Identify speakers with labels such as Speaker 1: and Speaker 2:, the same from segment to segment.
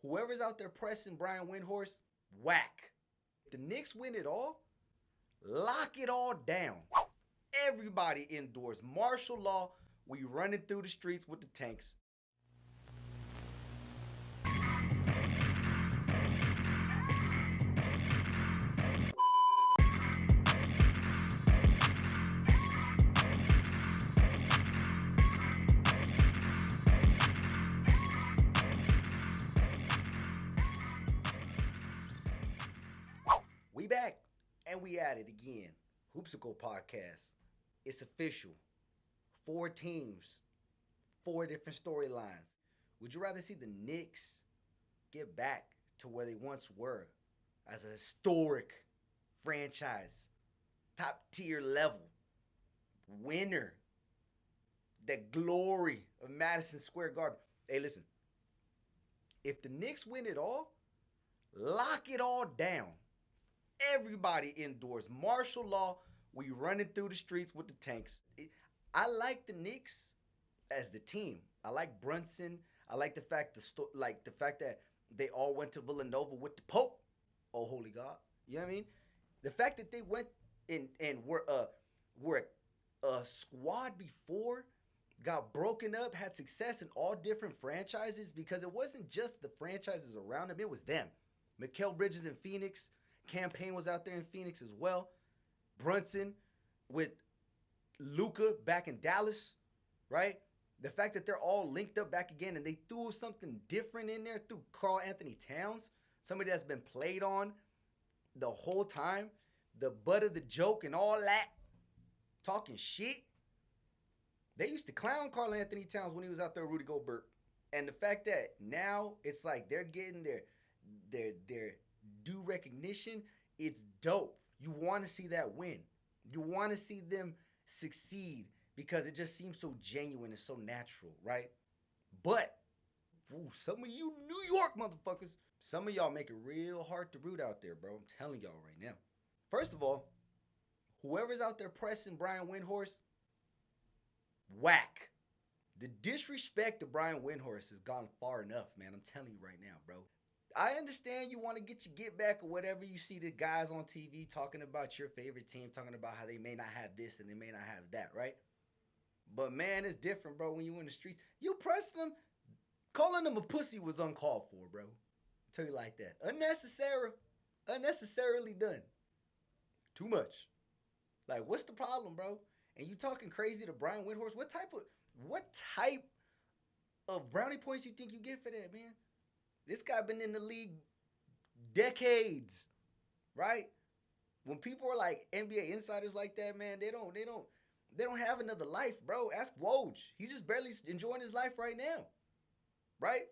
Speaker 1: Whoever's out there pressing Brian Windhorst, whack. The Knicks win it all, lock it all down. Everybody indoors. Martial law. We running through the streets with the tanks. We back and we at it again. Hoopsicle podcast. It's official. 4 teams, 4 different storylines. Would you rather see the Knicks get back to where they once were as a historic franchise, top tier level, winner, the glory of Madison Square Garden? Hey, listen, if the Knicks win it all, lock it all down. Everybody indoors. Martial law. We running through the streets with the tanks. I like the Knicks as the team. I like Brunson. I like the fact that they all went to Villanova with the Pope. Oh, holy God! You know what I mean? The fact that they went and were a squad before, got broken up, had success in all different franchises because it wasn't just the franchises around them; it was them. Mikal Bridges in Phoenix. Cam Payne was out there in Phoenix as well. Brunson with Luka back in Dallas, right? The fact that they're all linked up back again and they threw something different in there through Karl-Anthony Towns, somebody that's been played on the whole time, the butt of the joke and all that, talking shit. They used to clown Karl-Anthony Towns when he was out there with Rudy Gobert. And the fact that now it's like they're getting their due recognition, it's dope. You want to see that win. You want to see them succeed because it just seems so genuine and so natural, right? But some of you New York motherfuckers, some of y'all make it real hard to root out there, bro. I'm telling y'all right now. First of all, whoever's out there pressing Brian Windhorst, whack. The disrespect to Brian Windhorst has gone far enough, man. I'm telling you right now, bro. I understand you want to get your get back or whatever. You see the guys on TV talking about your favorite team, talking about how they may not have this and they may not have that, right? But man, it's different, bro, when you in the streets. You pressing them, calling them a pussy was uncalled for, bro. I'll tell you like that. Unnecessarily done. Too much. Like, what's the problem, bro? And you talking crazy to Brian Windhorst? What type of brownie points you think you get for that, man? This guy been in the league decades, right? When people are like NBA insiders like that, man, they don't have another life, bro. Ask Woj. He's just barely enjoying his life right now, right?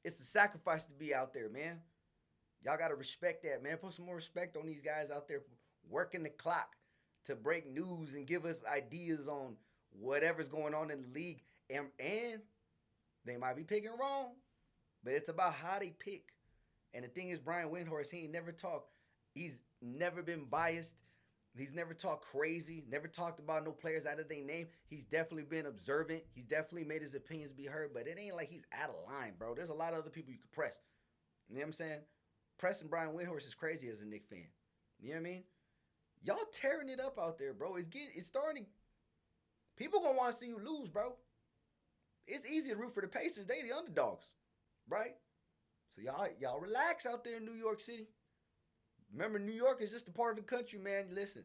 Speaker 1: It's a sacrifice to be out there, man. Y'all got to respect that, man. Put some more respect on these guys out there working the clock to break news and give us ideas on whatever's going on in the league. And they might be picking wrong, but it's about how they pick. And the thing is, Brian Windhorst, he ain't never talked. He's never been biased. He's never talked crazy, never talked about no players out of their name. He's definitely been observant. He's definitely made his opinions be heard, but it ain't like he's out of line, bro. There's a lot of other people you could press. You know what I'm saying? Pressing Brian Windhorst is crazy as a Knicks fan. You know what I mean? Y'all tearing it up out there, bro. It's starting. People gonna want to see you lose, bro. It's easy to root for the Pacers. They the underdogs, right? So y'all relax out there in New York City. Remember, New York is just a part of the country, man. Listen,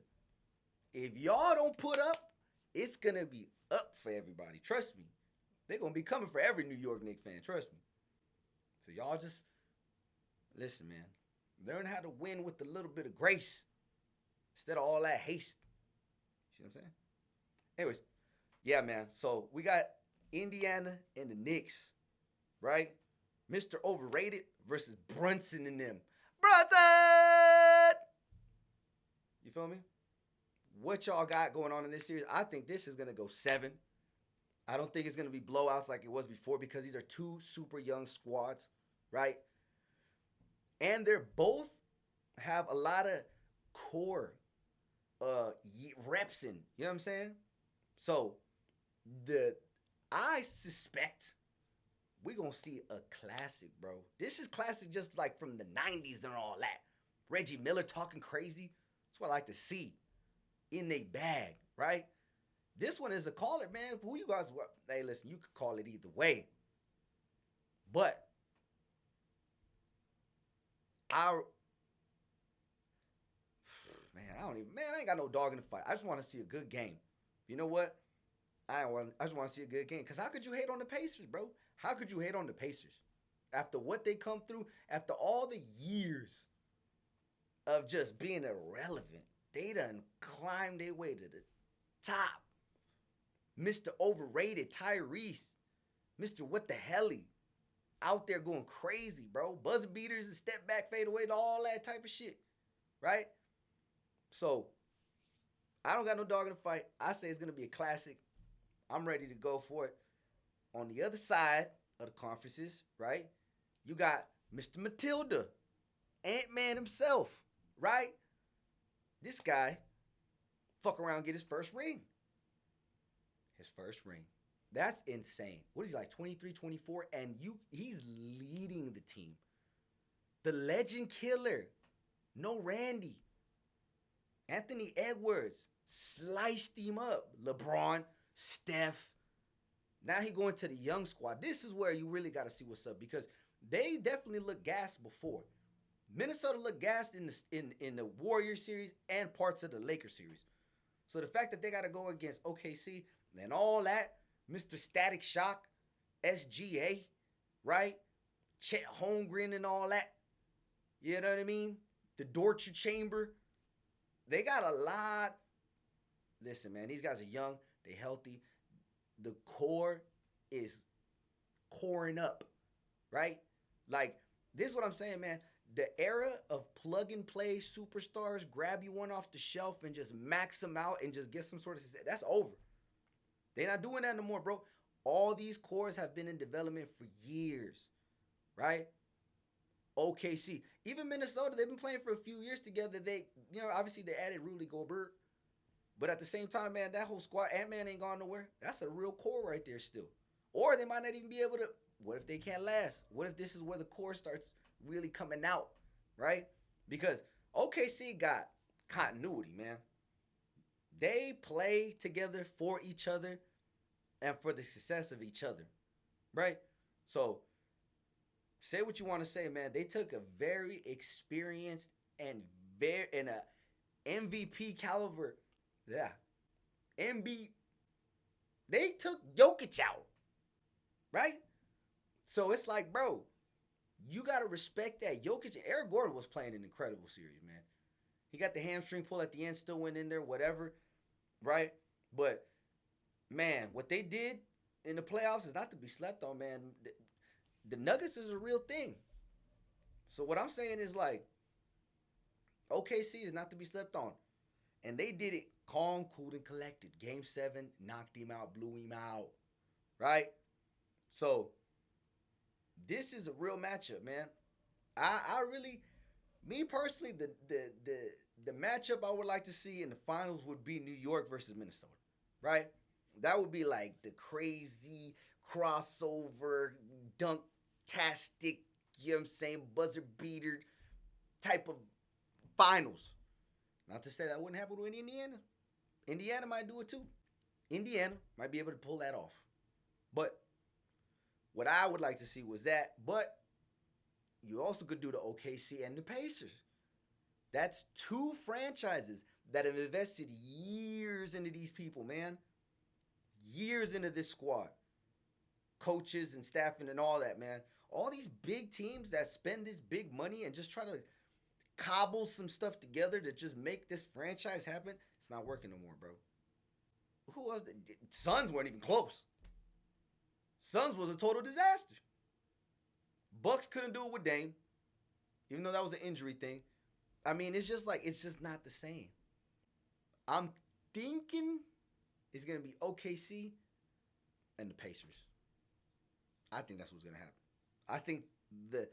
Speaker 1: if y'all don't put up, it's going to be up for everybody. Trust me. They're going to be coming for every New York Knicks fan. Trust me. So y'all just, listen, man. Learn how to win with a little bit of grace instead of all that haste. See what I'm saying? Anyways, yeah, man. So we got Indiana and the Knicks, right? Mr. Overrated versus Brunson and them. Brunson! You feel me? What y'all got going on in this series? I think this is going to go 7. I don't think it's going to be blowouts like it was before because these are two super young squads, right? And they're both have a lot of core reps in. You know what I'm saying? So I suspect we gonna see a classic, bro. This is classic, just like from the '90s and all that. Reggie Miller talking crazy. That's what I like to see in they bag, right? This one is a call it, man. Who you guys? Hey, listen, you could call it either way, but I, man, I ain't got no dog in the fight. I just want to see a good game. You know what? I just want to see a good game. Cause how could you hate on the Pacers, bro? How could you hate on the Pacers after what they come through? After all the years of just being irrelevant, they done climbed their way to the top. Mr. Overrated Tyrese, Mr. What the Helly, out there going crazy, bro. Buzzer beaters and step back, fade away, all that type of shit, right? So I don't got no dog in the fight. I say it's gonna be a classic. I'm ready to go for it. On the other side of the conferences, right? You got Mr. Matilda, Ant-Man himself, right? This guy, fuck around and get his first ring. His first ring. That's insane. What is he, like 23, 24? And he's leading the team. The legend killer. No Randy. Anthony Edwards sliced him up. LeBron, Steph. Now he going to the young squad. This is where you really got to see what's up because they definitely looked gassed before. Minnesota looked gassed in the Warriors series and parts of the Lakers series. So the fact that they got to go against OKC and all that, Mr. Static Shock, SGA, right? Chet Holmgren and all that. You know what I mean? The Dortcher Chamber. They got a lot. Listen, man, these guys are young. They healthy. The core is coring up, right? Like, this is what I'm saying, man. The era of plug and play superstars, grab you one off the shelf and just max them out and just get some sort of, that's over. They're not doing that no more, bro. All these cores have been in development for years, right? OKC, even Minnesota, they've been playing for a few years together. They, obviously they added Rudy Gobert, but at the same time, man, that whole squad, Ant-Man ain't gone nowhere. That's a real core right there still. Or they might not even be able to. What if they can't last? What if this is where the core starts really coming out, right? Because OKC got continuity, man. They play together for each other and for the success of each other, right? So say what you want to say, man. They took a very experienced and a MVP caliber, They took Jokic out, right? So it's like, bro, you got to respect that. Jokic and Eric Gordon was playing an incredible series, man. He got the hamstring pull at the end, still went in there, whatever, right? But, man, what they did in the playoffs is not to be slept on, man. The Nuggets is a real thing. So what I'm saying is, like, OKC is not to be slept on. And they did it calm, cool, and collected. Game 7, knocked him out, blew him out, right? So this is a real matchup, man. I really, me personally, the matchup I would like to see in the finals would be New York versus Minnesota, right? That would be like the crazy crossover, dunk-tastic, you know what I'm saying, buzzer beater type of finals. Not to say that wouldn't happen with Indiana. Indiana might do it too. Indiana might be able to pull that off. But what I would like to see was that. But you also could do the OKC and the Pacers. That's two franchises that have invested years into these people, man. Years into this squad. Coaches and staffing and all that, man. All these big teams that spend this big money and just try to cobble some stuff together to just make this franchise happen, it's not working no more, bro. Who was the Suns weren't even close. Suns was a total disaster. Bucks couldn't do it with Dame, even though that was an injury thing. I mean, it's just not the same. I'm thinking it's gonna be OKC and the Pacers. I think that's what's gonna happen. I think the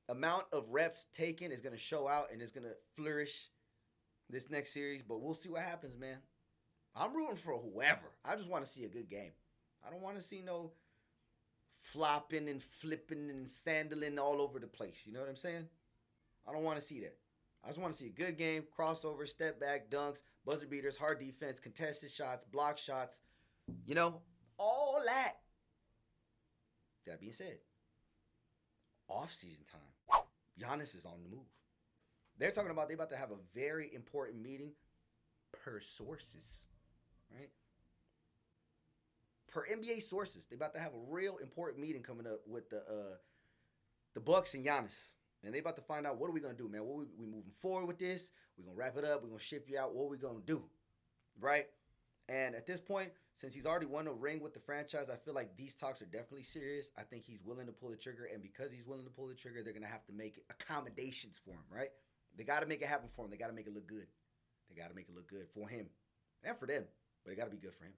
Speaker 1: amount of reps taken is gonna show out and it's gonna flourish this next series. But we'll see what happens, man. I'm rooting for whoever. I just want to see a good game. I don't want to see no flopping and flipping and sandaling all over the place. You know what I'm saying? I don't want to see that. I just want to see a good game, crossover, step back, dunks, buzzer beaters, hard defense, contested shots, block shots, you know, all that. That being said, off-season time, Giannis is on the move. They're talking about they about to have a very important meeting per sources, right? Per NBA sources, they about to have a real important meeting coming up with the Bucks and Giannis. And they about to find out what are we gonna do, man. What we moving forward with this? We're gonna wrap it up. We're gonna ship you out. What are we gonna do? Right? And at this point, since he's already won a ring with the franchise, I feel like these talks are definitely serious. I think he's willing to pull the trigger, and because he's willing to pull the trigger, they're gonna have to make accommodations for him, right? They gotta make it happen for him. They gotta make it look good. They gotta make it look good for him and for them, but it gotta be good for him.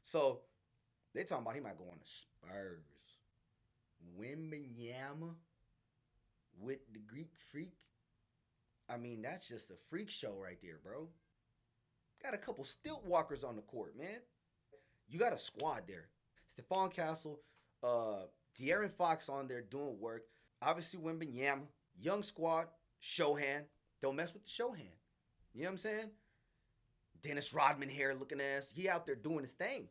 Speaker 1: So they're talking about he might go on the Spurs. Wembanyama with the Greek freak. I mean, that's just a freak show right there, bro. Got a couple stilt walkers on the court, man. You got a squad there. Stephon Castle, De'Aaron Fox on there doing work. Obviously, Wembanyama, young squad, Shohan. Don't mess with the Shohan. You know what I'm saying? Dennis Rodman here looking ass. He out there doing his thing.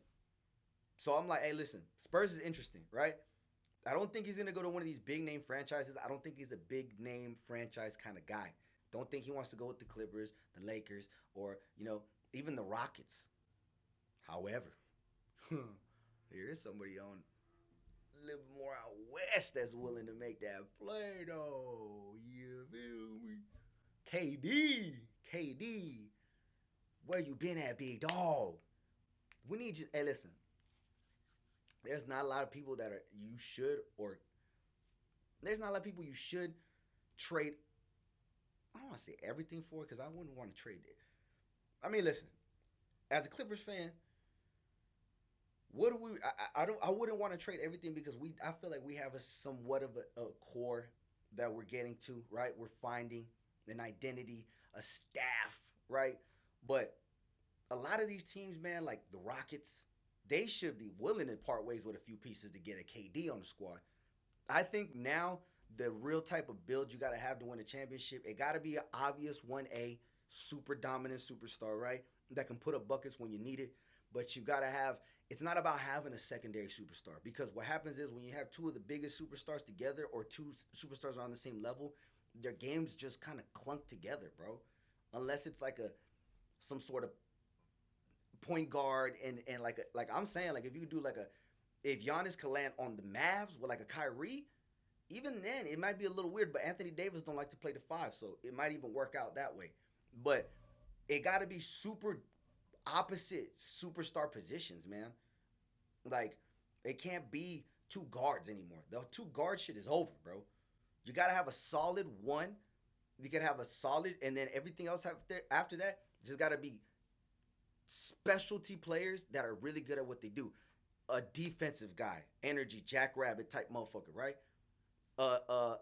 Speaker 1: So I'm like, hey, listen, Spurs is interesting, right? I don't think he's going to go to one of these big name franchises. I don't think he's a big name franchise kind of guy. Don't think he wants to go with the Clippers, the Lakers, or, even the Rockets. However, there is somebody on a little more out west that's willing to make that play, though. You feel me? KD, where you been at, big dog? We need you. Hey, listen. There's not a lot of people that you should trade. I don't want to say everything for it because I wouldn't want to trade it. I mean, listen, as a Clippers fan, what do we? I wouldn't want to trade everything because I feel like we have somewhat of a core that we're getting to, right? We're finding an identity, a staff, right? But a lot of these teams, man, like the Rockets, they should be willing to part ways with a few pieces to get a KD on the squad. I think now the real type of build you got to have to win a championship, it got to be an obvious 1A, super dominant superstar, right? That can put up buckets when you need it. But you got to have, it's not about having a secondary superstar. Because what happens is when you have two of the biggest superstars together or two superstars on the same level, their games just kind of clunk together, bro. Unless it's like some sort of point guard and like I'm saying, like if you do if Giannis could land on the Mavs with like a Kyrie, even then it might be a little weird. But Anthony Davis don't like to play the 5, so it might even work out that way. But it got to be super opposite superstar positions, man. Like it can't be two guards anymore. The two guard shit is over, bro. You got to have a solid one. You can have a solid, and then everything else after that just got to be specialty players that are really good at what they do. A defensive guy, energy, jackrabbit type motherfucker, right? A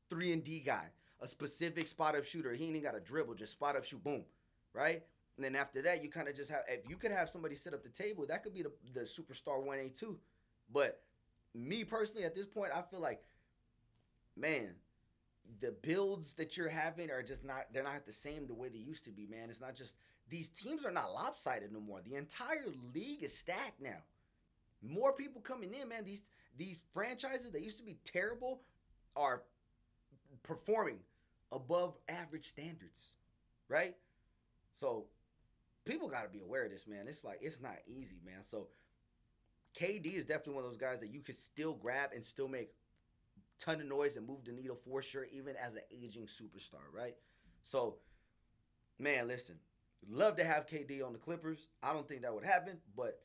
Speaker 1: 3-and-D guy, a specific spot-up shooter. He ain't even got to dribble, just spot-up shoot, boom, right? And then after that, you kind of just have, if you could have somebody set up the table, that could be the superstar 1A too. But me personally, at this point, I feel like, man, the builds that you're having are just not, they're not the same the way they used to be, man. It's not just, these teams are not lopsided no more. The entire league is stacked now. More people coming in, man. These franchises that used to be terrible are performing above average standards, right? So people got to be aware of this, man. It's like, it's not easy, man. So KD is definitely one of those guys that you could still grab and still make a ton of noise and move the needle for sure, even as an aging superstar, right? So, man, listen. Love to have KD on the Clippers. I don't think that would happen, but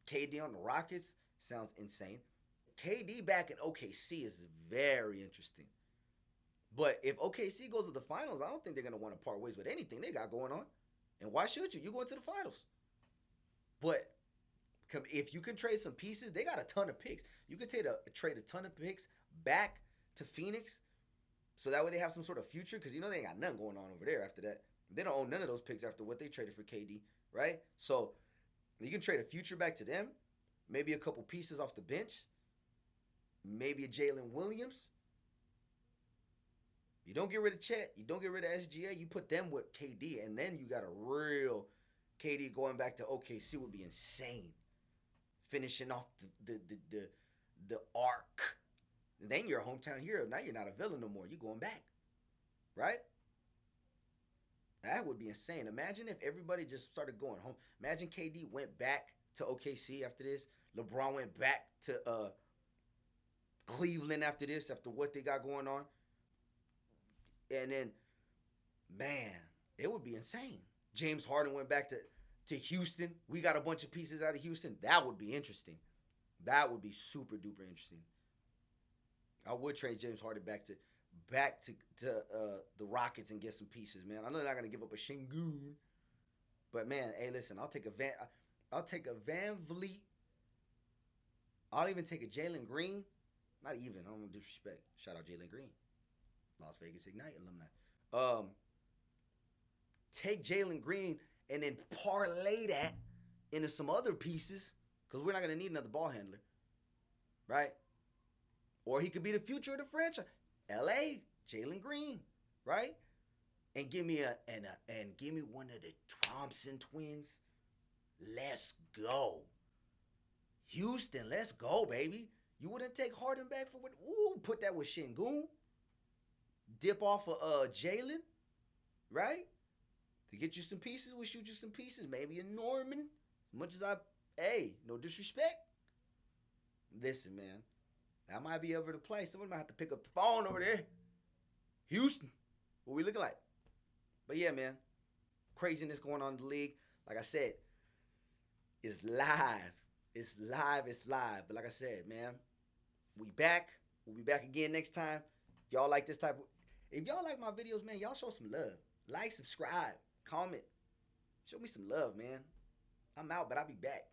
Speaker 1: KD on the Rockets sounds insane. KD back in OKC is very interesting. But if OKC goes to the finals, I don't think they're going to want to part ways with anything they got going on. And why should you? You go into the finals. But if you can trade some pieces, they got a ton of picks. You could trade a ton of picks back to Phoenix so that way they have some sort of future because they ain't got nothing going on over there after that. They don't own none of those picks after what they traded for KD, right? So you can trade a future back to them, maybe a couple pieces off the bench, maybe a Jalen Williams. You don't get rid of Chet. You don't get rid of SGA. You put them with KD, and then you got a real KD going back to OKC would be insane. Finishing off the arc. And then you're a hometown hero. Now you're not a villain no more. You're going back, right? That would be insane. Imagine if everybody just started going home. Imagine KD went back to OKC after this. LeBron went back to Cleveland after this, after what they got going on. And then, man, it would be insane. James Harden went back to Houston. We got a bunch of pieces out of Houston. That would be interesting. That would be super duper interesting. I would trade James Harden back to the Rockets and get some pieces, man. I know they're not gonna give up a Şengün, but man, hey, listen, I'll take a Van Vliet. I'll even take a Jalen Green. Not even. I don't want to disrespect. Shout out Jalen Green, Las Vegas Ignite alumni. Take Jalen Green and then parlay that into some other pieces because we're not gonna need another ball handler, right? Or he could be the future of the franchise. LA, Jalen Green, right? And give me one of the Thompson twins. Let's go. Houston, let's go, baby. You wouldn't take Harden back for what? Ooh, put that with Şengün. Dip off of Jalen, right? To get you some pieces, we'll shoot you some pieces. Maybe a Norman. As much as no disrespect. Listen, man. I might be over the place. Someone might have to pick up the phone over there. Houston, what we looking like? But yeah, man, craziness going on in the league. Like I said, it's live. It's live. It's live. But like I said, man, we back. We'll be back again next time. If y'all like this type of, if y'all like my videos, man, y'all show some love. Like, subscribe, comment. Show me some love, man. I'm out, but I'll be back.